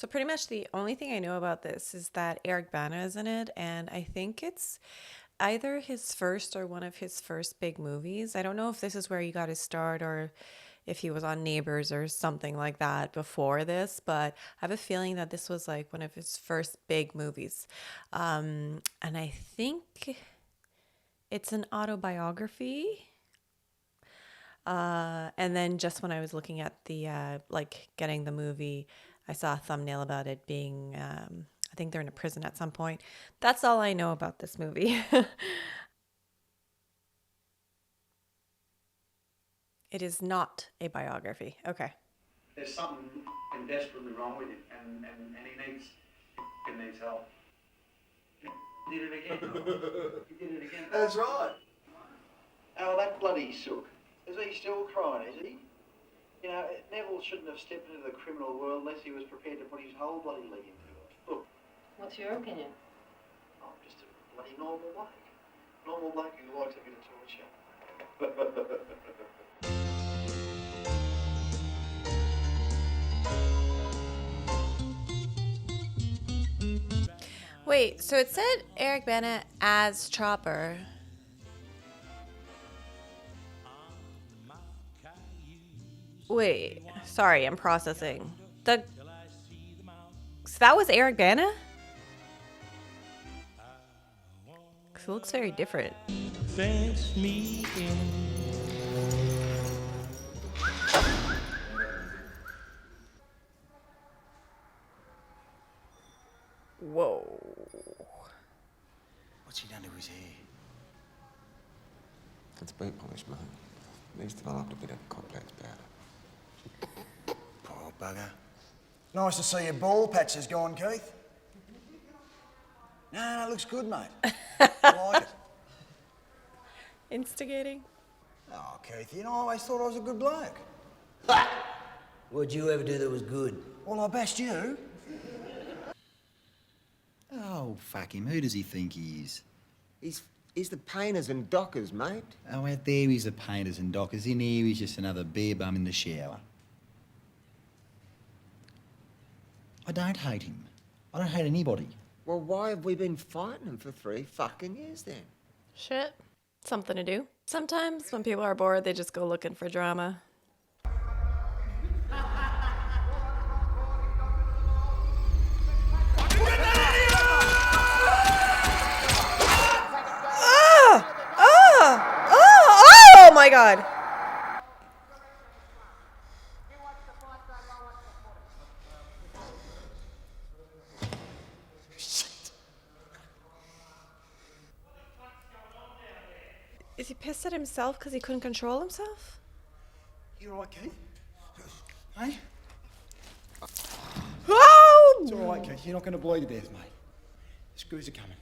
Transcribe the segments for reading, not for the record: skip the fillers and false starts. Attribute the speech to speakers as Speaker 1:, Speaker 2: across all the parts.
Speaker 1: So pretty much the only thing I know about this is that Eric Bana is in it, and I think it's either his first or one of his first big movies. I don't know if this is where he got his start or if he was on Neighbors or something like that before this, but I have a feeling that this was like one of his first big movies. And I think it's an autobiography. And then just when I was looking at the like getting the movie, I saw a thumbnail about it being I think they're in a prison at some point. That's all I know about this movie. It is not a biography. Okay.
Speaker 2: There's something desperately wrong with him, and he needs help. He did it again. He did it again.
Speaker 3: That's right.
Speaker 2: Oh, that bloody sook. Is he still crying, is he? You know, Neville shouldn't have stepped into the criminal world unless he was prepared to put his whole bloody leg into it. Look.
Speaker 4: What's your opinion?
Speaker 2: I'm just a bloody normal bloke. Normal bloke who likes a bit of torture.
Speaker 1: Wait, so it said Eric Bana as Chopper. Wait, sorry, I'm processing. So that was Eric Bana? Because it looks very different.
Speaker 5: Fence me in.
Speaker 1: Whoa.
Speaker 3: What's he done to his hair?
Speaker 6: It's boot polish, mate. He's developed a bit of complex powder.
Speaker 3: Poor bugger. Nice to see your ball patches gone, Keith. No, looks good, mate. I like it.
Speaker 1: Instigating?
Speaker 3: Oh, Keith, you know, I always thought I was a good bloke.
Speaker 7: What'd you ever do that was good?
Speaker 3: Well, I best you.
Speaker 8: Oh, fuck him. Who does he think he is?
Speaker 6: He's the painters and dockers, mate.
Speaker 8: Oh, out there he's the painters and dockers. In here he's just another beer bum in the shower. I don't hate him. I don't hate anybody.
Speaker 6: Well, why have we been fighting him for 3 fucking years then?
Speaker 1: Shit. Something to do. Sometimes when people are bored, they just go looking for drama. Oh my god! Is he pissed at himself because he couldn't control himself?
Speaker 3: You all right, Keith? Hey?
Speaker 1: Oh!
Speaker 3: It's all right, Keith. You're not going to bleed to death, mate. The screws are coming.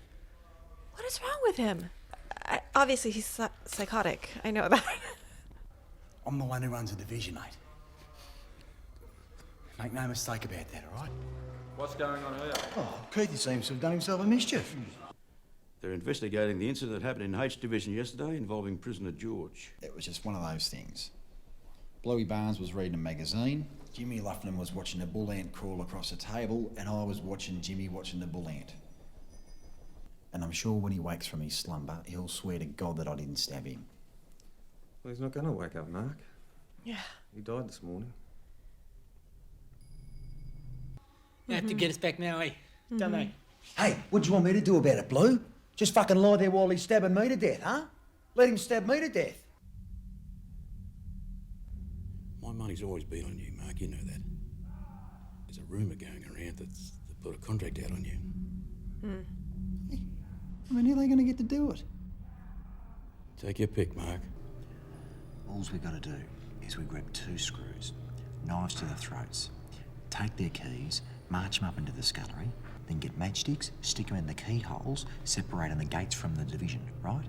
Speaker 1: What is wrong with him? Obviously, he's psychotic. I know that.
Speaker 3: I'm the one who runs the division, mate. Make no mistake about that, all right?
Speaker 9: What's going on here?
Speaker 3: Oh, Keith seems to have done himself a mischief.
Speaker 9: They're investigating the incident that happened in H Division yesterday involving prisoner George.
Speaker 8: It was just one of those things. Bluey Barnes was reading a magazine,
Speaker 3: Jimmy Luffman was watching a bull ant crawl across a table, and I was watching Jimmy watching the bull ant.
Speaker 8: and I'm sure when he wakes from his slumber, he'll swear to God that I didn't stab him.
Speaker 10: Well, he's not going to wake up, Mark.
Speaker 1: Yeah.
Speaker 10: He died this morning.
Speaker 7: They have to get us back now, eh? Don't they?
Speaker 3: Hey, what do you want me to do about it, Blue? Just fucking lie there while he's stabbing me to death, huh? Let him stab me to death.
Speaker 9: My money's always been on you, Mark, you know that. There's a rumour going around that put a contract out on you.
Speaker 8: I mean, how are they going to get to do it?
Speaker 9: Take your pick, Mark.
Speaker 11: All we got to do is we grab 2 screws, knives to the throats, take their keys, march them up into the scullery, then get matchsticks, stick them in the keyholes, separating the gates from the division, right?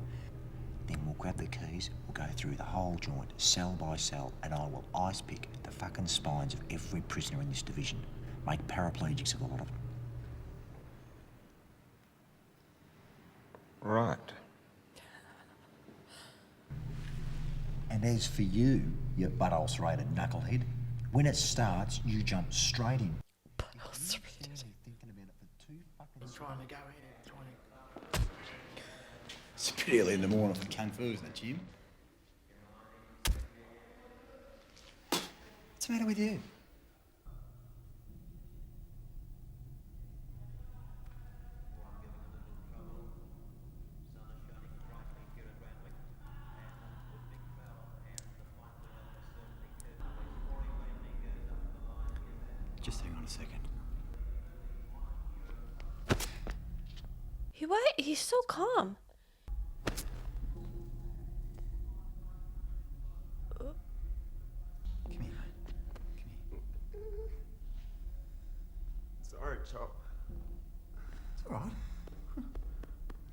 Speaker 11: Then we'll grab the keys, we'll go through the whole joint, cell by cell, and I will ice pick the fucking spines of every prisoner in this division. Make paraplegics of a lot of them.
Speaker 6: Right.
Speaker 11: And as for you, you butt-ulcerated knucklehead, when it starts, you jump straight in.
Speaker 1: Butt-ulcerated.
Speaker 7: He's trying to go in and
Speaker 8: It's pretty early in the morning for kung fu, isn't it, Jim? What's the matter with you? Just hang on a second.
Speaker 1: What? He's so calm.
Speaker 8: Come here, mate. Come here.
Speaker 10: Sorry, Chop.
Speaker 8: It's all right.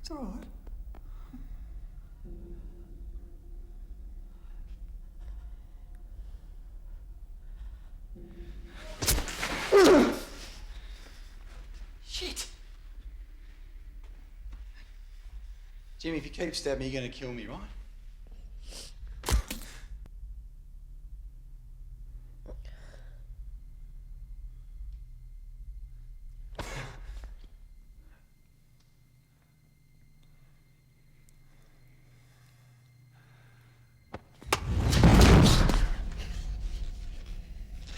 Speaker 8: It's all right. Shit! Jimmy, if you keep stabbing me, you're going to kill me, right?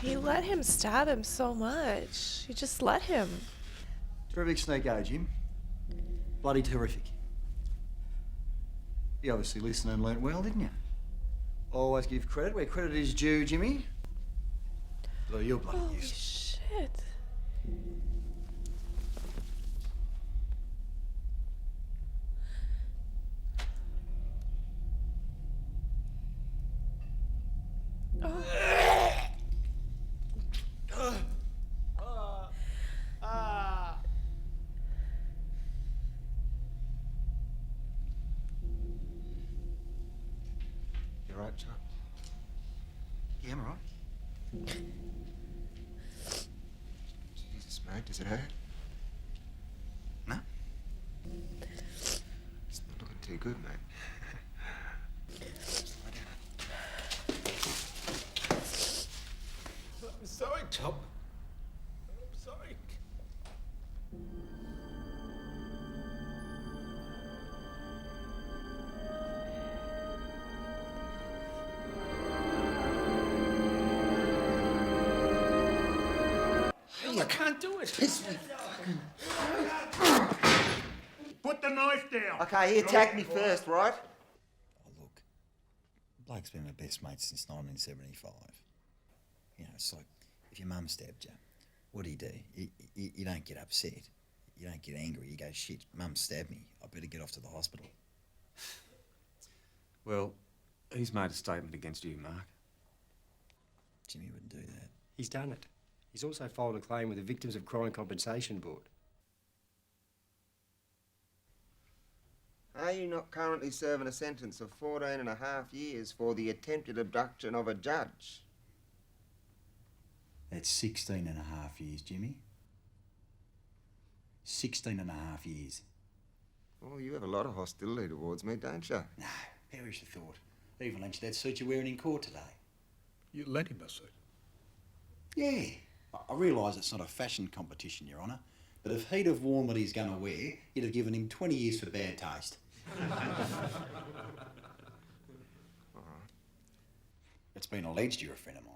Speaker 1: He let him stab him so much. He just let him.
Speaker 3: Terrific sneak, Jim. Bloody terrific. You obviously listened and learnt well, didn't you? Always give credit where credit is due, Jimmy. Although you're bloody
Speaker 1: Holy
Speaker 3: useless.
Speaker 1: shit.
Speaker 3: You right, Chuck? Yeah, I'm right.
Speaker 6: Jesus, mate, does it hurt?
Speaker 3: No?
Speaker 6: It's not looking too good, mate.
Speaker 9: I'm sorry, Chop. I'm sorry. I can't do it.
Speaker 5: Put the knife down.
Speaker 3: Okay, he attacked me first, right?
Speaker 8: Oh, look. Blake's been my best mate since 1975. You know, it's like if your mum stabbed you, what do? You don't get upset. You don't get angry. You go, shit, mum stabbed me. I better get off to the hospital.
Speaker 10: Well, he's made a statement against you, Mark.
Speaker 8: Jimmy wouldn't do that.
Speaker 4: He's done it. He's also filed a claim with the Victims of Crime Compensation Board.
Speaker 6: Are you not currently serving a sentence of 14 and a half years for the attempted abduction of a judge?
Speaker 8: That's 16 and a half years, Jimmy. 16 and a half years.
Speaker 6: Well, you have a lot of hostility towards me, don't you?
Speaker 8: No, perish the thought. Even lynched that suit you're wearing in court today.
Speaker 9: You lent him a suit.
Speaker 8: Yeah. I realise it's not a fashion competition, Your Honour, but if he'd have worn what he's going to wear, you'd have given him 20 years for bad taste. It's been alleged you're a friend of mine.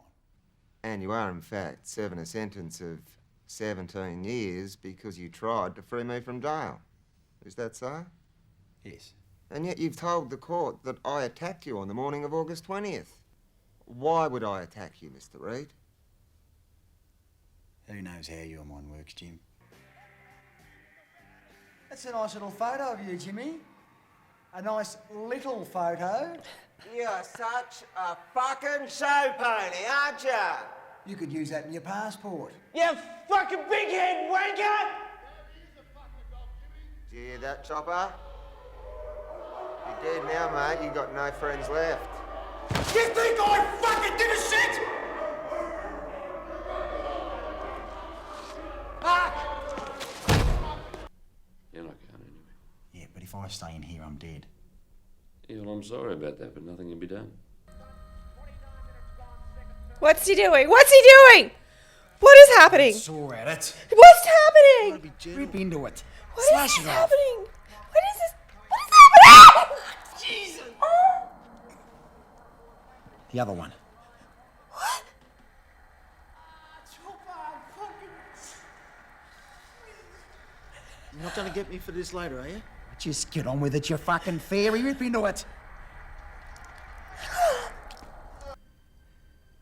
Speaker 6: And you are, in fact, serving a sentence of 17 years because you tried to free me from jail. Is that so?
Speaker 8: Yes.
Speaker 6: And yet you've told the court that I attacked you on the morning of August 20th. Why would I attack you, Mr. Reed?
Speaker 8: Who knows how your mind works, Jim?
Speaker 3: That's a nice little photo of you, Jimmy. A nice little photo.
Speaker 6: You're such a fucking show pony, aren't you?
Speaker 3: You could use that in your passport.
Speaker 6: You fucking big head wanker! Do you hear that, Chopper? You're dead now, mate. You got no friends left.
Speaker 3: You think I fucking did a shit?
Speaker 9: You're not going anywhere.
Speaker 8: Yeah, but if I stay in here, I'm dead.
Speaker 9: Yeah, well, I'm sorry about that, but nothing can be done.
Speaker 1: What's he doing? What's he doing? What is happening?
Speaker 8: Sore at it.
Speaker 1: What's happening?
Speaker 8: Rip into it.
Speaker 1: What
Speaker 8: Slash
Speaker 1: is
Speaker 8: it off.
Speaker 1: happening? What is this? What is happening? Jesus.
Speaker 8: The other one.
Speaker 3: You're not going to get me for this later, are you?
Speaker 8: Just get on with it, you fucking fairy. Rip into it.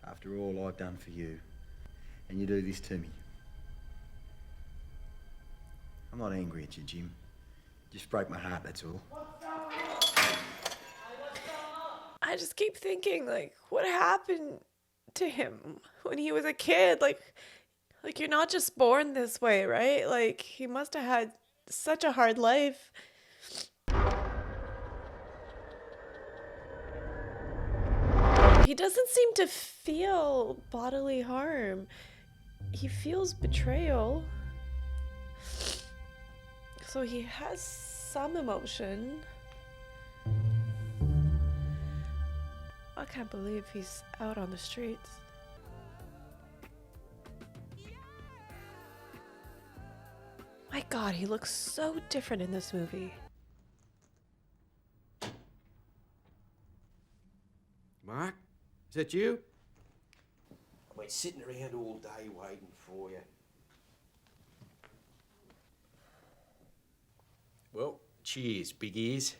Speaker 8: After all I've done for you, and you do this to me. I'm not angry at you, Jim. Just broke my heart, that's all.
Speaker 1: I just keep thinking, like, what happened to him when he was a kid? Like you're not just born this way, right? Like, he must have had such a hard life. He doesn't seem to feel bodily harm. He feels betrayal. So he has some emotion. I can't believe he's out on the streets. My God, he looks so different in this movie.
Speaker 9: Mark, is that you?
Speaker 11: I've been sitting around all day waiting for you.
Speaker 9: Well, cheers, big ears.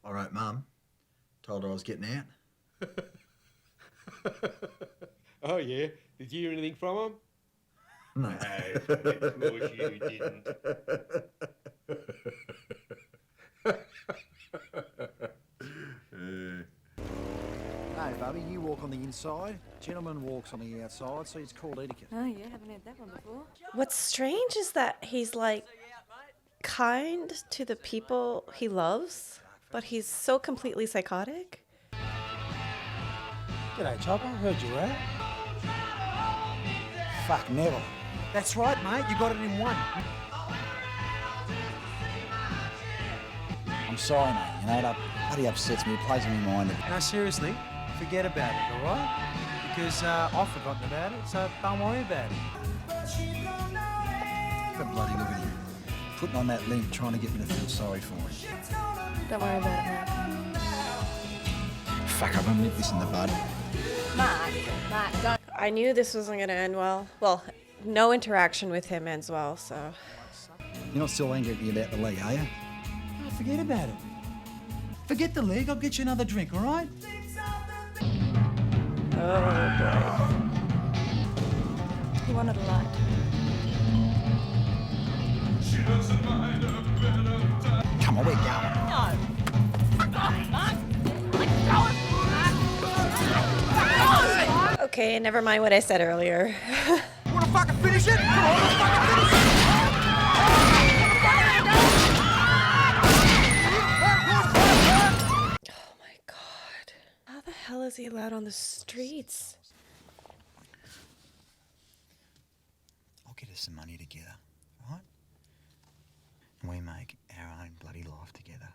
Speaker 8: All right, Mum. Told her I was getting out.
Speaker 9: Oh, yeah? Did you hear anything from him?
Speaker 8: No.
Speaker 9: Of course you didn't.
Speaker 3: Hey, Bubby, you walk on the inside, gentleman walks on the outside, so it's called etiquette.
Speaker 12: Oh, yeah, haven't had that one before.
Speaker 1: What's strange is that he's like kind to the people he loves, but he's so completely psychotic.
Speaker 8: G'day, Chopper. Heard you were out. Fuck, Neville. That's right, mate. You got it in one. I'm sorry, mate. You know, that bloody upsets me. It plays in my mind.
Speaker 3: No, seriously, forget about it, all right? Because I've forgotten about it, so don't worry about it.
Speaker 8: Look at bloody look at him. Putting on that link, trying to get me to feel sorry for him.
Speaker 1: Don't worry about it, Mark.
Speaker 8: Fuck, I'm gonna nip this in the bud.
Speaker 12: Mark, don't.
Speaker 1: I knew this wasn't going to end well. Well, no interaction with him ends well, so.
Speaker 8: You're not still angry at me about the leg, are you?
Speaker 3: Oh, forget about it. Forget the leg, I'll get you another drink, all right?
Speaker 1: Oh, boy.
Speaker 12: He wanted a light.
Speaker 8: Come on, we're going.
Speaker 1: Okay, never mind what I said earlier.
Speaker 3: Wanna fucking finish it? Come on, let's fucking finish it!
Speaker 1: Oh my God. How the hell is he allowed on the streets?
Speaker 8: I'll get us some money together, right? And we make our own bloody life together.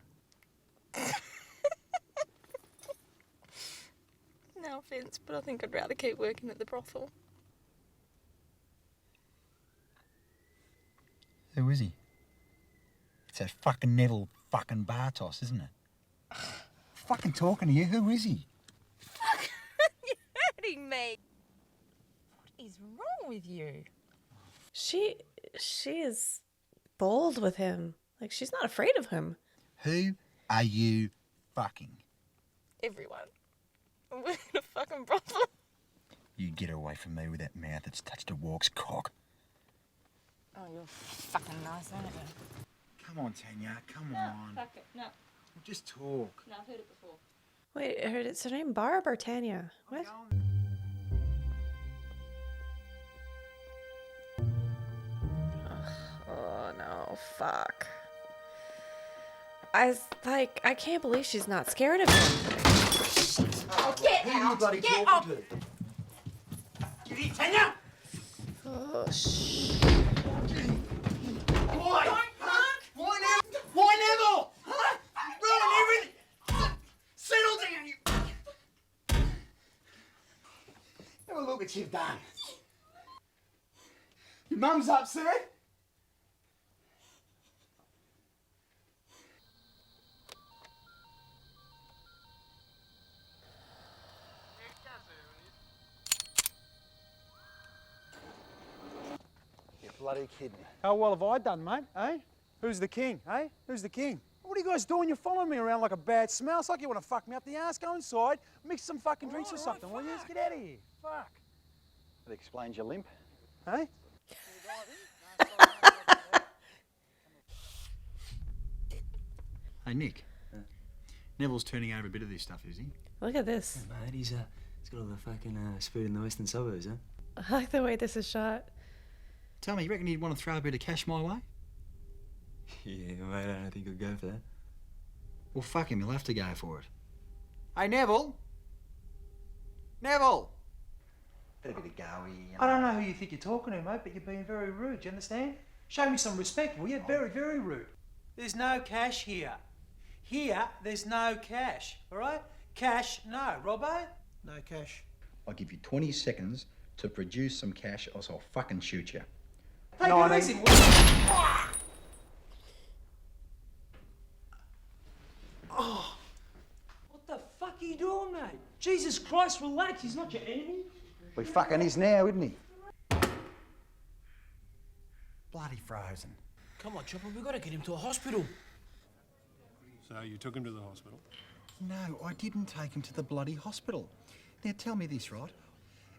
Speaker 12: No offence, but I think I'd rather keep working at the brothel.
Speaker 8: Who is he? It's that fucking Neville fucking Bartos, isn't it? Fucking talking to you, who is he?
Speaker 12: You're hurting me. What is wrong with you?
Speaker 1: She is bold with him. Like, she's not afraid of him.
Speaker 8: Who are you fucking?
Speaker 12: Everyone. I'm working a fucking brothel.
Speaker 8: You get away from me with that mouth that's touched a walk's cock.
Speaker 12: Oh, you're fucking nice, aren't you?
Speaker 8: Come on, Tanya, come on.
Speaker 12: Fuck it, no.
Speaker 8: We'll just talk.
Speaker 12: No, I've heard it before.
Speaker 1: Wait, is her name Barb or Tanya? What? Oh no, fuck. I can't believe she's not scared of him.
Speaker 12: Oh, get out! Get up!
Speaker 3: Get in, Tanya!
Speaker 1: Oh, shh.
Speaker 3: Why? Huh? Why Neville? Why Neville? Huh? Ruin everything! Settle down, you... what you've done. Your mum's upset? You're bloody kidding.
Speaker 13: How well have I done, mate, eh? Who's the king, eh? Who's the king? What are you guys doing? You're following me around like a bad smell. It's like you want to fuck me up the ass. Go inside, mix some fucking drinks or something, will you? Let's get out of here. Fuck.
Speaker 3: That explains your limp.
Speaker 13: Eh?
Speaker 8: Hey, Nick. Neville's turning over a bit of this stuff, is he?
Speaker 1: Look at this.
Speaker 14: Yeah, mate, he's got all the fucking speed in the western suburbs, huh?
Speaker 1: I like the way this is shot.
Speaker 8: Tell me, you reckon he'd want to throw a bit of cash my way?
Speaker 14: Yeah, mate, I don't think he'll go for that.
Speaker 8: Well, fuck him, he'll have to go for it. Hey, Neville! Neville! Bit of go here.
Speaker 13: I don't know who you think you're talking to, mate, but you're being very rude, do you understand? Show me some respect, will you? Very, very rude. There's no cash here. Here, there's no cash, all right? Cash, no. Robbo? No cash.
Speaker 8: I'll give you 20 seconds to produce some cash, or else I'll fucking shoot you.
Speaker 13: Take it easy. Oh, what the fuck are you doing, mate? Jesus Christ, relax. He's not your enemy.
Speaker 3: We fucking is now, isn't he?
Speaker 8: Bloody frozen.
Speaker 7: Come on, Chopper, we've got to get him to a hospital.
Speaker 5: So you took him to the hospital?
Speaker 8: No, I didn't take him to the bloody hospital. Now, tell me this, right?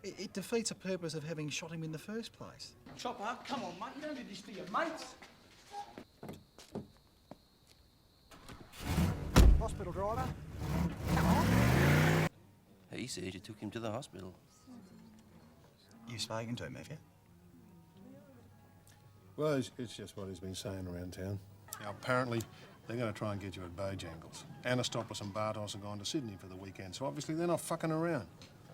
Speaker 8: It defeats the purpose of having shot him in the first place.
Speaker 13: Chopper, come on, mate. You don't do this to your mates.
Speaker 3: Hospital driver.
Speaker 15: He said you took him to the hospital.
Speaker 8: You spoken to him, have you?
Speaker 5: Well, it's just what he's been saying around town. Now, apparently, they're going to try and get you at Bojangles. Anastopoulos and Bartos are going to Sydney for the weekend, so obviously they're not fucking around.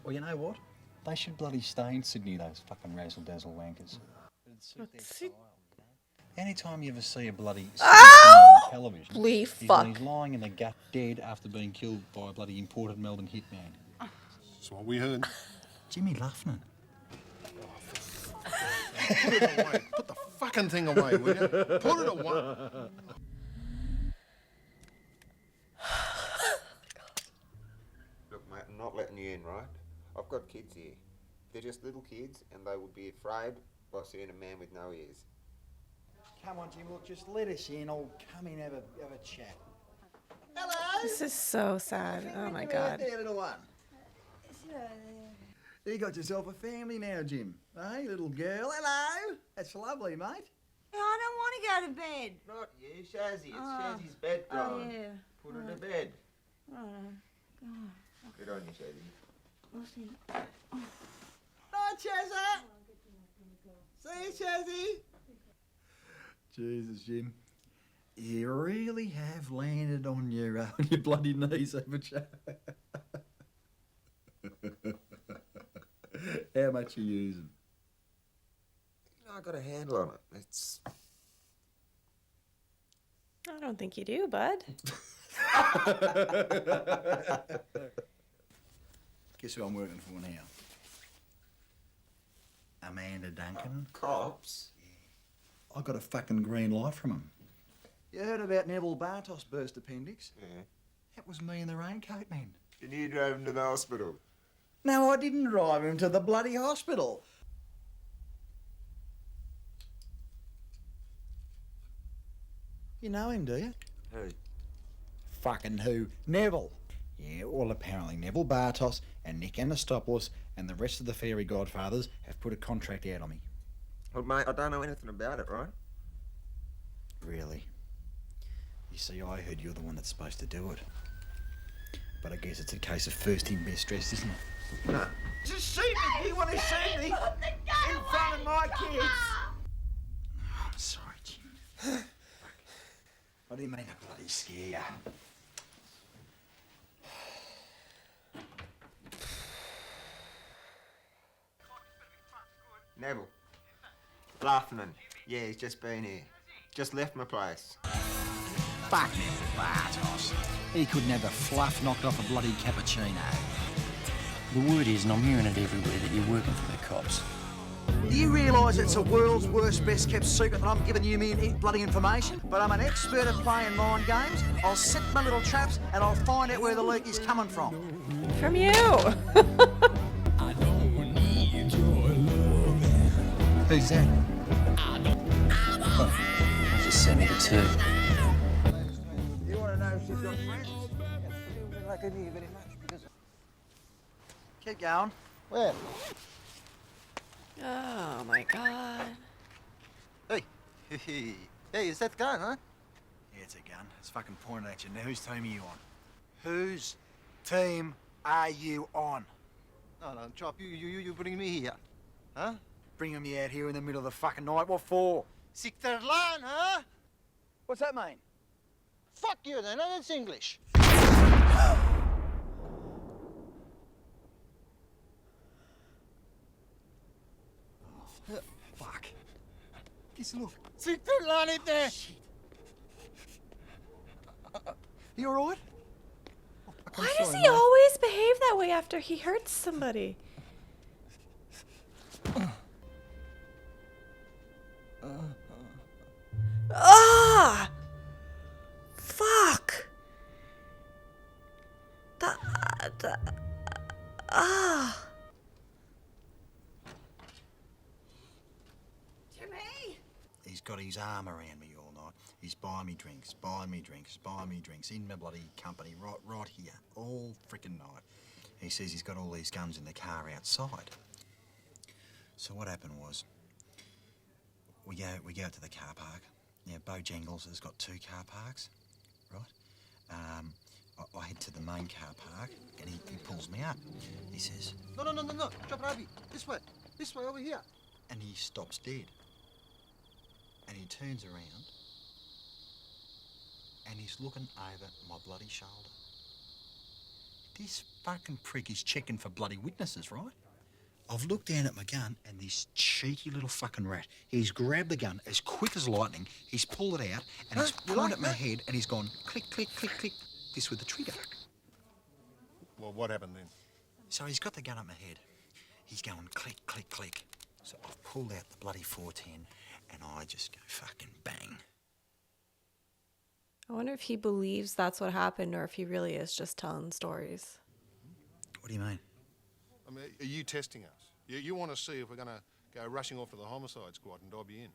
Speaker 8: Well, you know what? They should bloody stay in Sydney, those fucking razzle-dazzle wankers. Anytime you ever see a bloody on television, he's lying in the gut dead after being killed by a bloody imported Melbourne hitman.
Speaker 5: That's what we heard.
Speaker 8: Jimmy Luffman.
Speaker 5: Put it away. Put the fucking thing away, will you? Put it away.
Speaker 6: Look, mate, I'm not letting you in, right? I've got kids here. They're just little kids, and they would be afraid by seeing a man with no ears.
Speaker 3: Come on, Jim, look, just let us in. I'll come in, have a chat. Hello!
Speaker 1: This is so sad. Oh my God.
Speaker 3: There, little one. You got yourself a family now, Jim. Hey, little girl. Hello! That's lovely, mate.
Speaker 12: I don't want to go to bed.
Speaker 6: Not you, Shazzy. It's Shazzy's bedtime.
Speaker 12: Oh, yeah.
Speaker 6: Put her to bed.
Speaker 12: Oh, God.
Speaker 6: Good on you, Shazzy.
Speaker 12: What's he?
Speaker 3: Night, Chazza! See you, Chazzy! Jesus, Jim. You really have landed on your bloody knees, haven't you? How much are you using?
Speaker 6: You know, I got a handle on it. It's...
Speaker 1: I don't think you do, bud.
Speaker 3: Guess who I'm working for now? Amanda Duncan.
Speaker 6: Cops?
Speaker 3: I got a fucking green light from him. You heard about Neville Bartos' burst appendix?
Speaker 6: Yeah.
Speaker 3: That was me in the raincoat, man.
Speaker 6: And you drove him to the hospital?
Speaker 3: No, I didn't drive him to the bloody hospital. You know him, do you?
Speaker 6: Who?
Speaker 3: Fucking who? Neville. Yeah, well, apparently Neville Bartos and Nick Anastopoulos and the rest of the fairy godfathers have put a contract out on me.
Speaker 6: Well, mate, I don't know anything about it, right?
Speaker 3: Really? You see, I heard you're the one that's supposed to do it. But I guess it's a case of first in, best dressed, isn't it?
Speaker 6: No. Just shoot me! You want to shoot me? In front of my kids!
Speaker 3: Oh, I'm sorry, Jim. I didn't mean to bloody scare you.
Speaker 6: Neville. Laughing. Yeah, he's just been here. Just left my place.
Speaker 8: Fuck Neville Bartos. He couldn't have the fluff knocked off a bloody cappuccino.
Speaker 15: The word is, and I'm hearing it everywhere, that you're working for the cops.
Speaker 11: Do you realise it's the world's worst, best kept secret that I'm giving you me bloody information? But I'm an expert at playing mind games. I'll set my little traps and I'll find out where the leak is coming from.
Speaker 1: From you.
Speaker 11: Who's that?
Speaker 15: I just sent me the two.
Speaker 11: You want to know if she's got friends? I couldn't hear very much because... Keep going. Where?
Speaker 1: Oh my god.
Speaker 11: Hey, hey, is that gun, huh? Yeah, it's a gun. It's fucking pointed at you. Now, whose team are you on? Whose team are you on?
Speaker 2: No, Chop, you bring me here. Huh?
Speaker 11: Bringing me out here in the middle of the fucking night. What for?
Speaker 2: Sikterlan, huh?
Speaker 11: What's that mean?
Speaker 2: Fuck you then, that's English.
Speaker 11: Fuck. Kiss, look.
Speaker 2: Sikterlan it there.
Speaker 11: You alright?
Speaker 1: Why does he always behave that way after he hurts somebody? Ah! Fuck! Ah!
Speaker 12: Jimmy!
Speaker 11: He's got his arm around me all night. He's buying me drinks, buying me drinks, buying me drinks in my bloody company, right here, all frickin' night. He says he's got all these guns in the car outside. So what happened was, we go out to the car park. Now, Bojangles has got 2 car parks, right? I head to the main car park, and he pulls me up. He says...
Speaker 2: No, Chop Ravi, this way, over here.
Speaker 11: And he stops dead. And he turns around, and he's looking over my bloody shoulder. This fucking prick is checking for bloody witnesses, right? I've looked down at my gun, and this cheeky little fucking rat, he's grabbed the gun as quick as lightning, he's pulled it out, and he's pointed at my head, and he's gone click, click, click, click, this with the trigger.
Speaker 5: Well, what happened then?
Speaker 11: So he's got the gun at my head. He's going click, click, click. So I've pulled out the bloody 410, and I just go fucking bang.
Speaker 1: I wonder if he believes that's what happened or if he really is just telling stories.
Speaker 11: What do you mean?
Speaker 5: I mean, are you testing us? You want to see if we're going to go rushing off to the homicide squad and dob you in?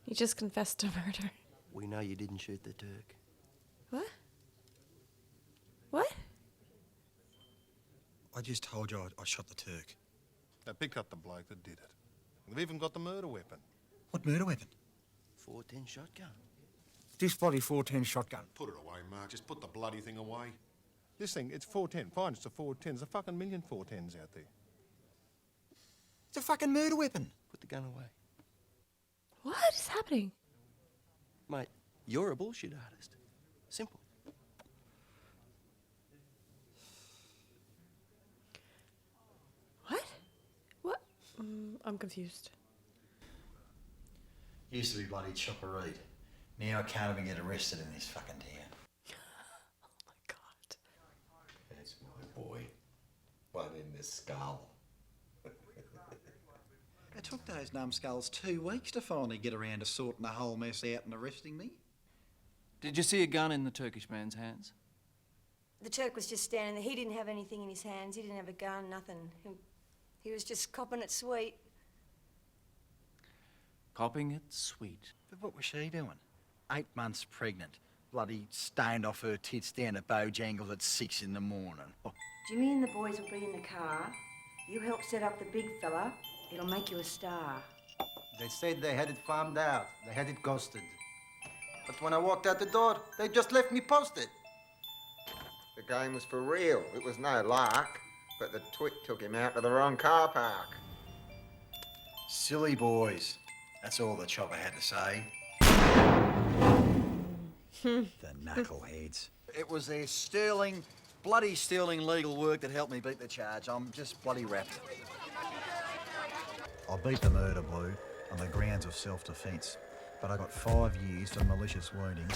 Speaker 1: He just confessed to murder.
Speaker 15: We know you didn't shoot the Turk.
Speaker 1: What? What?
Speaker 11: I just told you I shot the Turk.
Speaker 5: They picked up the bloke that did it. They've even got the murder weapon.
Speaker 11: What murder weapon?
Speaker 15: 410 shotgun.
Speaker 11: This bloody 410 shotgun.
Speaker 5: Put it away, Mark. Just put the bloody thing away. This thing, it's 410. Fine, it's a 410. There's a fucking million 410s out there.
Speaker 11: It's a fucking murder weapon.
Speaker 15: Put the gun away.
Speaker 1: What is happening?
Speaker 15: Mate, you're a bullshit artist. Simple.
Speaker 1: What? I'm confused.
Speaker 11: Used to be bloody chopper read. Now I can't even get arrested in this fucking town.
Speaker 1: Oh my god.
Speaker 8: That's my boy. One in the skull.
Speaker 3: It took those numbskulls 2 weeks to finally get around to sorting the whole mess out and arresting me.
Speaker 16: Did you see a gun in the Turkish man's hands?
Speaker 12: The Turk was just standing there. He didn't have anything in his hands. He didn't have a gun, nothing. He was just copping it sweet.
Speaker 16: Copping it sweet.
Speaker 3: But what was she doing? 8 months pregnant. Bloody stoned off her tits down at Bojangles at 6 in the morning. Oh.
Speaker 12: Jimmy and the boys will be in the car. You help set up the big fella. It'll make you a star.
Speaker 2: They said they had it farmed out. They had it ghosted. But when I walked out the door, they just left me posted.
Speaker 6: The game was for real. It was no lark. But the twit took him out to the wrong car park.
Speaker 3: Silly boys. That's all the chopper had to say. The knuckleheads. It was their bloody sterling legal work that helped me beat the charge. I'm just bloody wrapped. I beat the murder blue on the grounds of self-defence, but I got 5 years for malicious wounding.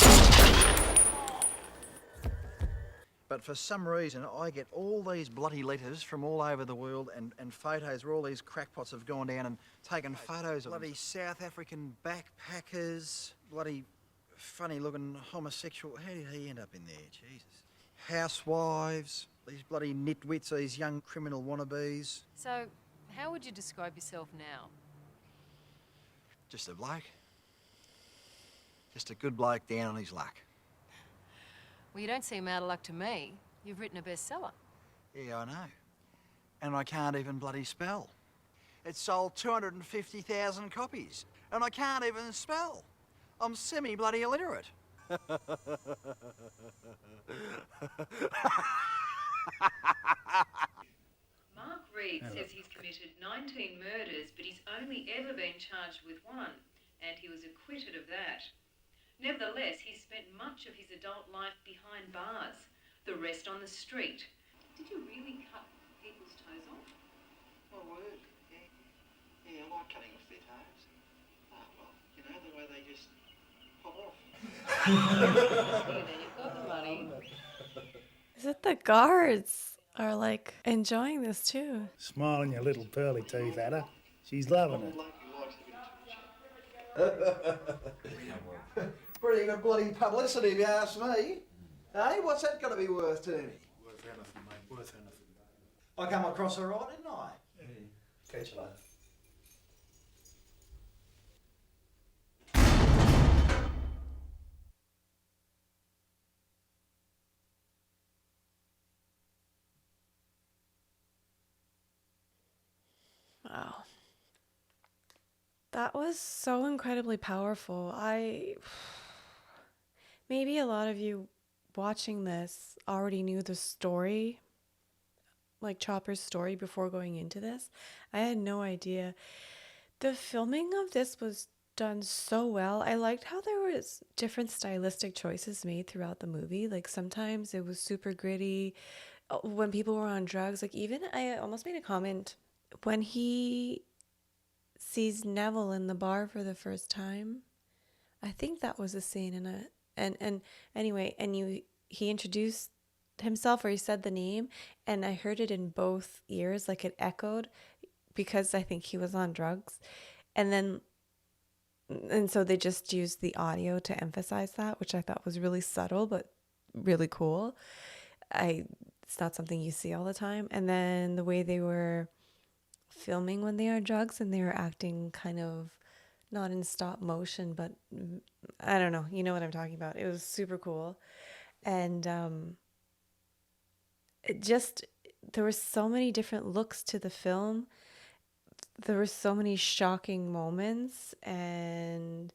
Speaker 3: But but for some reason I get all these bloody letters from all over the world and photos where all these crackpots have gone down and taken photos of bloody South African backpackers, bloody funny-looking homosexual. How did he end up in there? Jesus. Housewives, these bloody nitwits, these young criminal wannabes.
Speaker 17: So, how would you describe yourself now?
Speaker 3: Just a bloke. Just a good bloke down on his luck.
Speaker 17: Well, you don't seem out of luck to me. You've written a bestseller.
Speaker 3: Yeah, I know. And I can't even bloody spell. It sold 250,000 copies, and I can't even spell. I'm semi-bloody illiterate.
Speaker 18: Mark Reed says he's committed 19 murders, but he's only ever been charged with one, and he was acquitted of that. Nevertheless, he spent much of his adult life behind bars, the rest on the street. Did you really cut people's toes off?
Speaker 2: My word, yeah. Yeah, I like cutting off their toes. Oh, well, you know, the way they just pop off.
Speaker 18: Yeah, then you've got the money.
Speaker 1: Is it the guards are like enjoying this too?
Speaker 19: Smiling your little pearly teeth at her. She's loving it.
Speaker 3: Pretty good bloody publicity, if you ask me. Hey, what's that got to be worth to me?
Speaker 19: Worth anything, mate. Worth anything.
Speaker 3: I come across her right, didn't I?
Speaker 19: Yeah. Catch you later.
Speaker 1: Wow. That was so incredibly powerful. Maybe a lot of you watching this already knew the story, like Chopper's story before going into this. I had no idea. The filming of this was done so well. I liked how there was different stylistic choices made throughout the movie. Like sometimes it was super gritty. When people were on drugs, like even I almost made a comment when he sees Neville in the bar for the first time. I think that was a scene in it. And anyway, he introduced himself, or he said the name, and I heard it in both ears, like it echoed, because I think he was on drugs. And so they just used the audio to emphasize that, which I thought was really subtle but really cool. It's not something you see all the time. And then the way they were filming when they are drugs, and they were acting kind of not in stop motion, but I don't know, you know what I'm talking about. It was super cool. And there were so many different looks to the film. There were so many shocking moments, and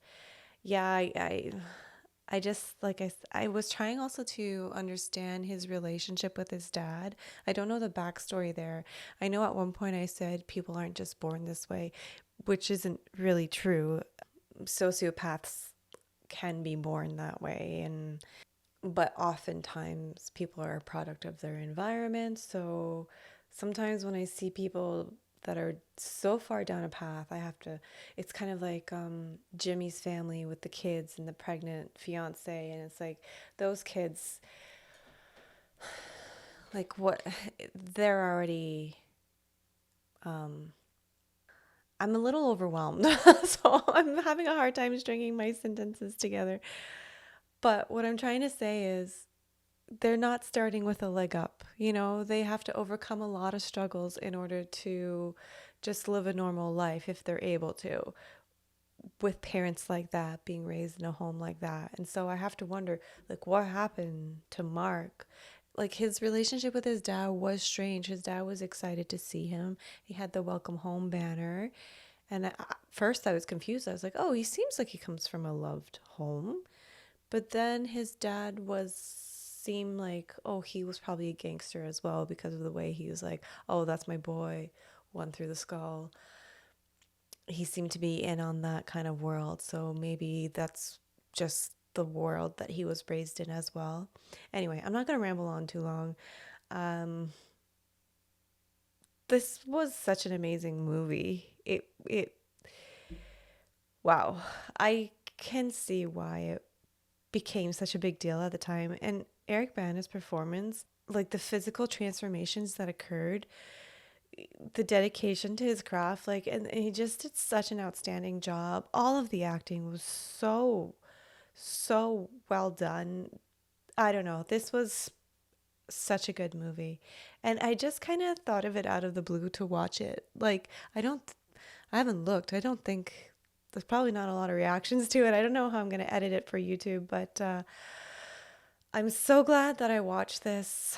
Speaker 1: yeah, I just, I was trying also to understand his relationship with his dad. I don't know the backstory there. I know at one point I said people aren't just born this way, which isn't really true. Sociopaths can be born that way, but oftentimes people are a product of their environment. So sometimes when I see people that are so far down a path, it's kind of like Jimmy's family with the kids and the pregnant fiance, and it's like those kids, like what, they're already, I'm a little overwhelmed, so I'm having a hard time stringing my sentences together. But what I'm trying to say is they're not starting with a leg up. You know, they have to overcome a lot of struggles in order to just live a normal life, if they're able to, with parents like that, being raised in a home like that. And so I have to wonder, like, what happened to Mark? Like, his relationship with his dad was strange. His dad was excited to see him. He had the welcome home banner. And at first I was confused. I was like, oh, he seems like he comes from a loved home. But then his dad seemed like, oh, he was probably a gangster as well, because of the way he was like, oh, that's my boy, one through the skull. He seemed to be in on that kind of world. So maybe that's just the world that he was raised in as well. Anyway, I'm not going to ramble on too long. This was such an amazing movie. Wow. I can see why it became such a big deal at the time. And Eric Bana's performance, like the physical transformations that occurred, the dedication to his craft, like, and he just did such an outstanding job. All of the acting was so well done. I don't know. This was such a good movie. And I just kind of thought of it out of the blue to watch it. Like, I haven't looked. I don't think there's probably not a lot of reactions to it. I don't know how I'm going to edit it for YouTube, but I'm so glad that I watched this.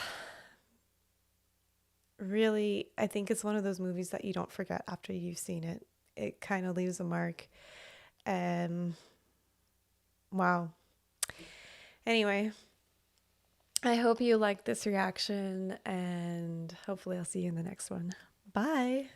Speaker 1: Really, I think it's one of those movies that you don't forget after you've seen it. It kind of leaves a mark. Wow. Anyway, I hope you liked this reaction, and hopefully I'll see you in the next one. Bye.